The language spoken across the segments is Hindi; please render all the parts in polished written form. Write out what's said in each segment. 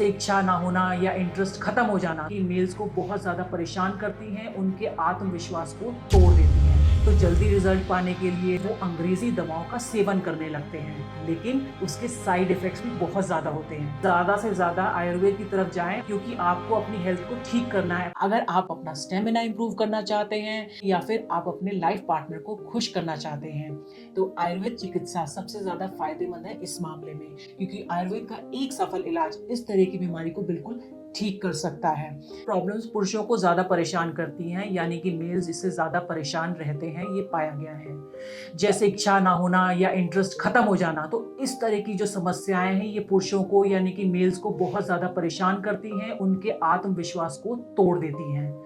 इच्छा ना होना या इंटरेस्ट खत्म हो जाना कि मेल्स को बहुत ज़्यादा परेशान करती हैं, उनके आत्मविश्वास को तोड़ देती हैं। तो जल्दी रिजल्ट पाने के लिए वो अंग्रेजी दवाओं का सेवन करने लगते हैं, लेकिन उसके साइड इफ़ेक्ट्स भी बहुत ज़्यादा होते हैं। ज़्यादा से ज़्यादा आयुर्वेद की तरफ जाएँ, क्योंकि आपको अपनी हेल्थ को ठीक करना है। अगर आप अपना स्टेमिना इम्प्रूव करना चाहते हैं या फिर आप अपने लाइफ पार्टनर को खुश करना चाहते हैं, तो आयुर्वेद चिकित्सा सबसे ज़्यादा फायदेमंद है इस मामले में, क्योंकि आयुर्वेद का एक सफल इलाज इस तरह की बीमारी को बिल्कुल ठीक कर सकता है। प्रॉब्लम्स पुरुषों को ज़्यादा परेशान करती हैं, यानी कि मेल्स इससे ज़्यादा परेशान रहते हैं, ये पाया गया है। जैसे इच्छा ना होना या इंटरेस्ट खत्म हो जाना, तो इस तरह की जो समस्याएं हैं ये पुरुषों को यानी कि मेल्स को बहुत ज़्यादा परेशान करती हैं, उनके आत्मविश्वास को तोड़ देती हैं।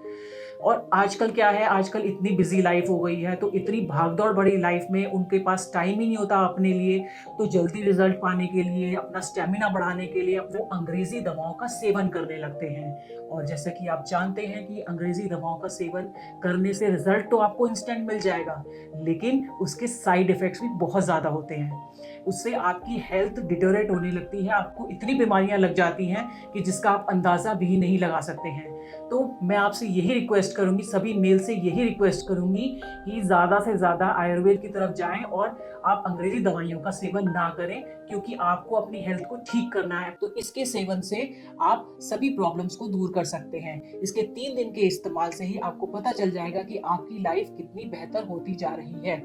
और आजकल क्या है, आजकल इतनी बिजी लाइफ हो गई है, तो इतनी भागदौड़ भरी लाइफ में उनके पास टाइम ही नहीं होता अपने लिए। तो जल्दी रिजल्ट पाने के लिए, अपना स्टेमिना बढ़ाने के लिए वो अंग्रेजी दवाओं का सेवन करने लगते हैं। और जैसे कि आप जानते हैं कि अंग्रेजी दवाओं का सेवन करने से रिजल्ट तो आपको इंस्टेंट मिल जाएगा, लेकिन उसके साइड इफ़ेक्ट्स भी बहुत ज़्यादा होते हैं। उससे आपकी हेल्थ डिटोरेट होने लगती है, आपको इतनी बीमारियां लग जाती हैं कि जिसका आप अंदाज़ा भी नहीं लगा सकते हैं। तो मैं आपसे यही रिक्वेस्ट करूंगी, सभी मेल से यही रिक्वेस्ट करूंगी कि ज़्यादा से ज़्यादा आयुर्वेद की तरफ जाएं और आप अंग्रेजी दवाइयों का सेवन ना करें, क्योंकि आपको अपनी हेल्थ को ठीक करना है। तो इसके सेवन से आप सभी प्रॉब्लम्स को दूर कर सकते हैं। इसके 3 दिन के इस्तेमाल से ही आपको पता चल जाएगा कि आपकी लाइफ कितनी बेहतर होती जा रही है।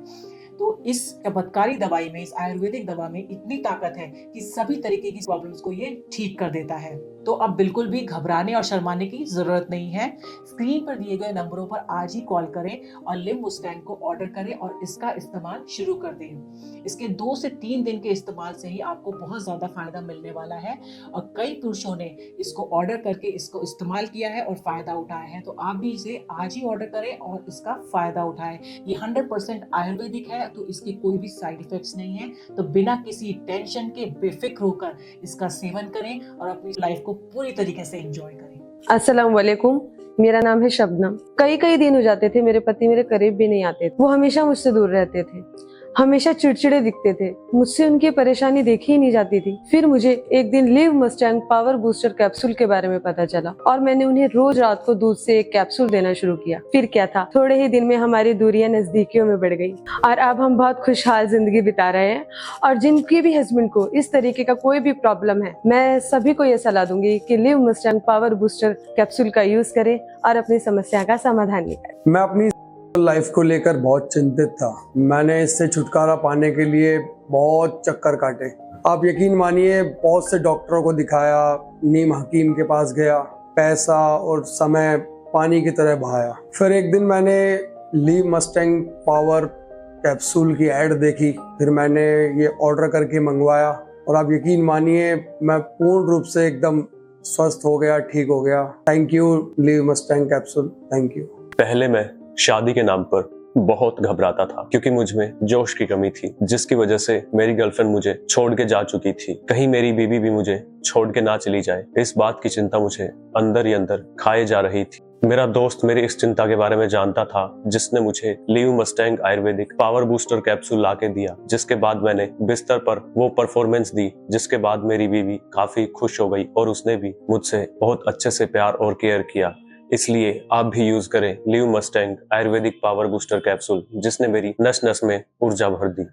तो इस चमत्कारी दवाई में, इस आयुर्वेदिक दवा में इतनी ताकत है कि सभी तरीके की प्रॉब्लम्स को ये ठीक कर देता है। तो अब बिल्कुल भी घबराने और शर्माने की जरूरत नहीं है। स्क्रीन पर दिए गए नंबरों पर आज ही कॉल करें और लिम्बुस्टैन को ऑर्डर करें और इसका इस्तेमाल शुरू कर दें। इसके 2 से 3 दिन के इस्तेमाल से ही आपको बहुत ज्यादा फायदा मिलने वाला है, और कई पुरुषों ने इसको ऑर्डर करके इसको इस्तेमाल किया है और फायदा उठाया है। तो आप भी इसे आज ही ऑर्डर करें और इसका फायदा उठाएं। ये 100% आयुर्वेदिक है, तो इसके कोई भी साइड इफेक्ट्स नहीं है। तो बिना किसी टेंशन के बेफिक्र होकर इसका सेवन करें और अपनी लाइफ को पूरी तरीके से एंजॉय करें। अस्सलाम वालेकुम, मेरा नाम है शबनम। कई दिन हो जाते थे मेरे पति मेरे करीब भी नहीं आते थे। वो हमेशा मुझसे दूर रहते थे, हमेशा चिड़चिड़े दिखते थे, मुझसे उनकी परेशानी देखी ही नहीं जाती थी। फिर मुझे एक दिन live Mustang power booster capsule के बारे में पता चला और मैंने उन्हें रोज रात को दूध से एक कैप्सूल देना शुरू किया। फिर क्या था, थोड़े ही दिन में हमारी दूरियां नजदीकियों में बढ़ गई और अब हम बहुत खुशहाल जिंदगी बिता रहे हैं। और जिनके भी हस्बैंड को इस तरीके का कोई भी प्रॉब्लम है, मैं सभी को ये सलाह दूंगी कि live Mustang power booster capsule का यूज करें और अपनी समस्या का समाधान निकालें। मैं अपनी लाइफ को लेकर बहुत चिंतित था। मैंने इससे छुटकारा पाने के लिए बहुत चक्कर काटे। आप यकीन मानिए, बहुत से डॉक्टरों को दिखाया, नीम हकीम के पास गया, पैसा और समय पानी की तरह बहाया। फिर एक दिन मैंने लिव मस्टैंग पावर कैप्सूल की ऐड देखी, फिर मैंने ये ऑर्डर करके मंगवाया और आप यकीन मानिए, मैं पूर्ण रूप से एकदम स्वस्थ हो गया, ठीक हो गया। Thank you live Mustang capsule, thank you. पहले मैं शादी के नाम पर बहुत घबराता था, क्योंकि मुझ में जोश की कमी थी, जिसकी वजह से मेरी गर्लफ्रेंड मुझे छोड़ के जा चुकी थी। कहीं मेरी बीवी भी मुझे छोड़ के ना चली जाए, इस बात की चिंता मुझे अंदर ही अंदर खाए जा रही थी। मेरा दोस्त मेरी इस चिंता के बारे में जानता था, जिसने मुझे live Mustang Ayurvedic power booster capsule लाके दिया, जिसके बाद मैंने बिस्तर पर वो परफॉर्मेंस दी, जिसके बाद मेरी बीवी काफी खुश हो गई और उसने भी मुझसे बहुत अच्छे से प्यार और केयर किया। इसलिए आप भी यूज करें live Mustang Ayurvedic power booster capsule, जिसने मेरी नस नस में ऊर्जा भर दी।